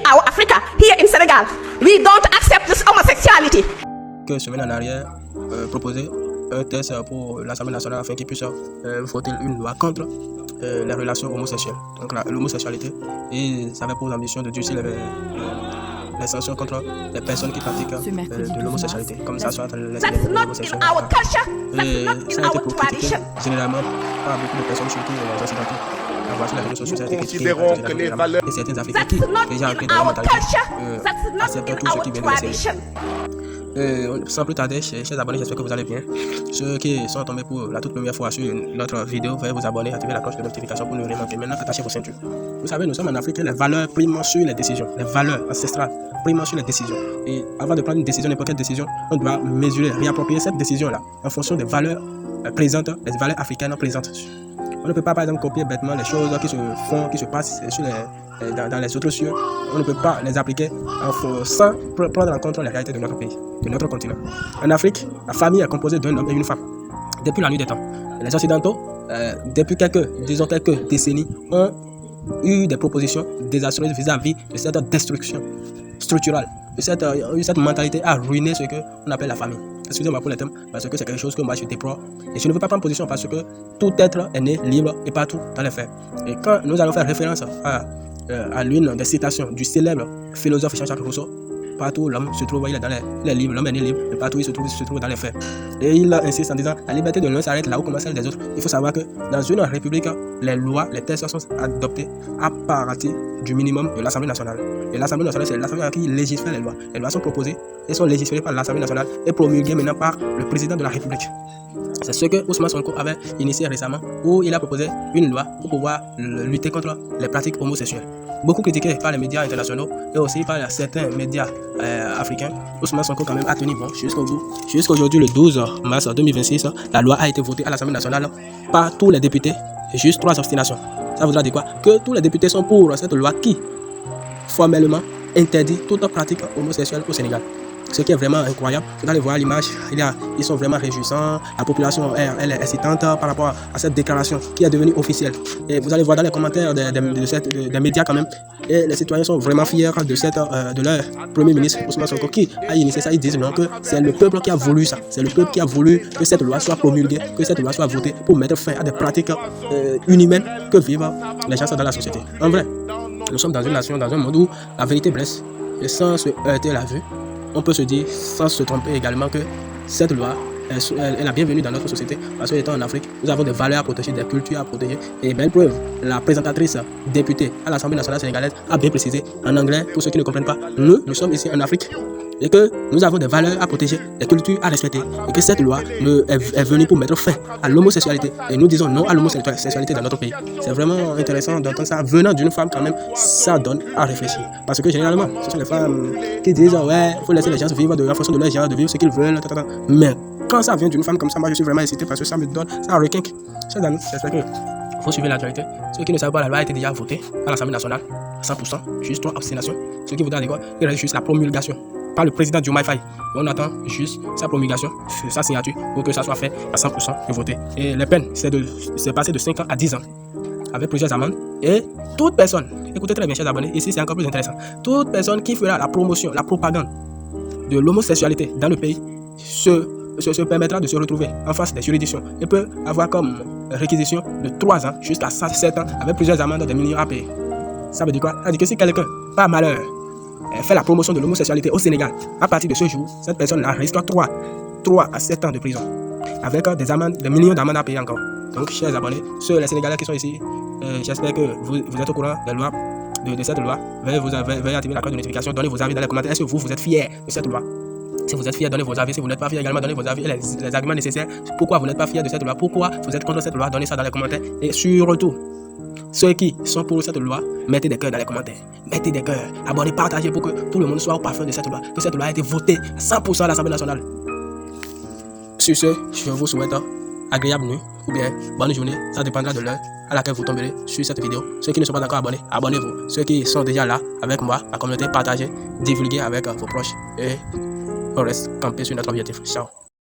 our Africa, here in Senegal. We don't accept this homosexuality. Quelques semaines en arrière, proposer un test pour l'Assemblée nationale afin qu'ils puissent voter une loi contre les relations homosexuelles, donc l'homosexualité, et ça avait pour ambition de durcir les sanctions contre les personnes qui pratiquent de l'homosexualité, comme ça soit les lesbiennes, homosexuels. Et ça a été pour critiquer généralement par beaucoup de personnes, surtout les occidentaux. Voici la réseaux sociaux, ça a été critiqué et certains Africains qui, déjà ancrés dans la mentalité, acceptent tout ce qui vient de l'essai. Sans plus tarder, chers abonnés, j'espère que vous allez bien. Ceux qui sont tombés pour la toute première fois sur notre vidéo, veuillez vous abonner, activer la cloche de notification pour ne rien manquer. Maintenant, attachez vos ceintures. Vous savez, nous sommes en Afrique et les valeurs priment sur les décisions. Les valeurs ancestrales priment sur les décisions. Et avant de prendre une décision, n'importe quelle décision, on doit mesurer, réapproprier cette décision-là en fonction des valeurs présentes, les valeurs africaines présentes. On ne peut pas, par exemple, copier bêtement les choses qui se font, qui se passent sur dans les autres cieux. On ne peut pas les appliquer sans prendre en compte les réalités de notre pays, de notre continent. En Afrique, la famille est composée d'un homme et une femme. Depuis la nuit des temps, les Occidentaux, depuis quelques décennies, ont eu des propositions désastreuses vis-à-vis de cette destruction structurelle, de cette mentalité à ruiner ce qu'on appelle la famille. Excusez-moi pour le thème, parce que c'est quelque chose que moi je déplore. Et je ne veux pas prendre position parce que tout être est né libre et partout dans les faits. Et quand nous allons faire référence à l'une des citations du célèbre philosophe Jean-Jacques Rousseau, partout l'homme se trouve, il est dans les livres, l'homme est né libre, et partout il se trouve dans les faits. Et il insiste en disant, la liberté de l'un s'arrête là où commence celle des autres. Il faut savoir que dans une république, les lois, les textes sont adoptés à partir du minimum de l'Assemblée nationale. Et l'Assemblée nationale, c'est l'Assemblée qui légifère les lois. Les lois sont proposées et sont légiférées par l'Assemblée nationale et promulguées maintenant par le président de la République. C'est ce que Ousmane Sonko avait initié récemment, où il a proposé une loi pour pouvoir lutter contre les pratiques homosexuelles. Beaucoup critiqué par les médias internationaux et aussi par certains médias africains, Ousmane Sonko quand même a tenu bon jusqu'au bout. Jusqu'aujourd'hui, le 12 mars 2026, la loi a été votée à l'Assemblée nationale par tous les députés, juste 3 obstinations. Ça voudra dire quoi? Que tous les députés sont pour cette loi qui, formellement, interdit toute pratique homosexuelle au Sénégal. Ce qui est vraiment incroyable, vous allez voir l'image, ils sont vraiment réjouissants, la population elle est excitante par rapport à cette déclaration qui est devenue officielle. Et vous allez voir dans les commentaires des médias quand même, et les citoyens sont vraiment fiers de leur premier ministre Ousmane Sonko qui a initié ça. Ils disent non, que c'est le peuple qui a voulu ça, c'est le peuple qui a voulu que cette loi soit promulguée, que cette loi soit votée pour mettre fin à des pratiques inhumaines que vivent les gens dans la société. En vrai, nous sommes dans une nation, dans un monde où la vérité blesse, et sans se heurter la vue, on peut se dire, sans se tromper également, que cette loi est la bienvenue dans notre société, parce qu'étant en Afrique, nous avons des valeurs à protéger, des cultures à protéger. Et belle preuve, la présentatrice députée à l'Assemblée nationale sénégalaise a bien précisé en anglais, pour ceux qui ne comprennent pas, nous sommes ici en Afrique et que nous avons des valeurs à protéger, des cultures à respecter, et que cette loi est venue pour mettre fin à l'homosexualité. Et nous disons non à l'homosexualité dans notre pays. C'est vraiment intéressant d'entendre ça venant d'une femme quand même, ça donne à réfléchir. Parce que généralement, ce sont les femmes qui disent ouais, il faut laisser les gens vivre de la façon de leur genre, de vivre ce qu'ils veulent, mais quand ça vient d'une femme comme ça, moi je suis vraiment excité parce que ça me donne, ça requinque. Chers amis, j'espère que faut suivre l'actualité. Ceux qui ne savent pas, la loi a été déjà votée à l'Assemblée nationale à 100%, juste 3 obstinations. Ce qui voudra dire quoi? Il reste juste la promulgation par le président du MyFi. On attend juste sa promulgation, sa signature pour que ça soit fait à 100% et voté. Et les peines, c'est passé de 5 ans à 10 ans avec plusieurs amendes. Et toute personne, écoutez très bien chers abonnés, ici c'est encore plus intéressant, toute personne qui fera la promotion, la propagande de l'homosexualité dans le pays se permettra de se retrouver en face des juridictions et peut avoir comme réquisition de 3 ans jusqu'à 7 ans avec plusieurs amendes de millions à payer. Ça veut dire quoi? Ça veut dire que si quelqu'un, par malheur, fait la promotion de l'homosexualité au Sénégal, à partir de ce jour, cette personne risque 3 à 7 ans de prison avec des amendes, des millions d'amendes à payer encore. Donc, chers abonnés, les Sénégalais qui sont ici, j'espère que vous êtes au courant des lois, de cette loi. Veuillez activer la cloche de notification, donnez vos avis dans les commentaires. Est-ce que vous êtes fiers de cette loi? Si vous êtes fiers, donnez vos avis. Si vous n'êtes pas fiers, également donnez vos avis et les arguments nécessaires. Pourquoi vous n'êtes pas fiers de cette loi? Pourquoi vous êtes contre cette loi? Donnez ça dans les commentaires. Et surtout, ceux qui sont pour cette loi, mettez des cœurs dans les commentaires. Mettez des cœurs. Abonnez, partagez pour que tout le monde soit au parfum de cette loi. Que cette loi a été votée à 100% à l'Assemblée nationale. Sur ce, je vous souhaite agréable nuit ou bien bonne journée. Ça dépendra de l'heure à laquelle vous tomberez sur cette vidéo. Ceux qui ne sont pas encore abonnés, abonnez-vous. Ceux qui sont déjà là avec moi, la communauté, partagez, divulguez avec vos proches. Et on reste campé sur notre objectif. Ciao.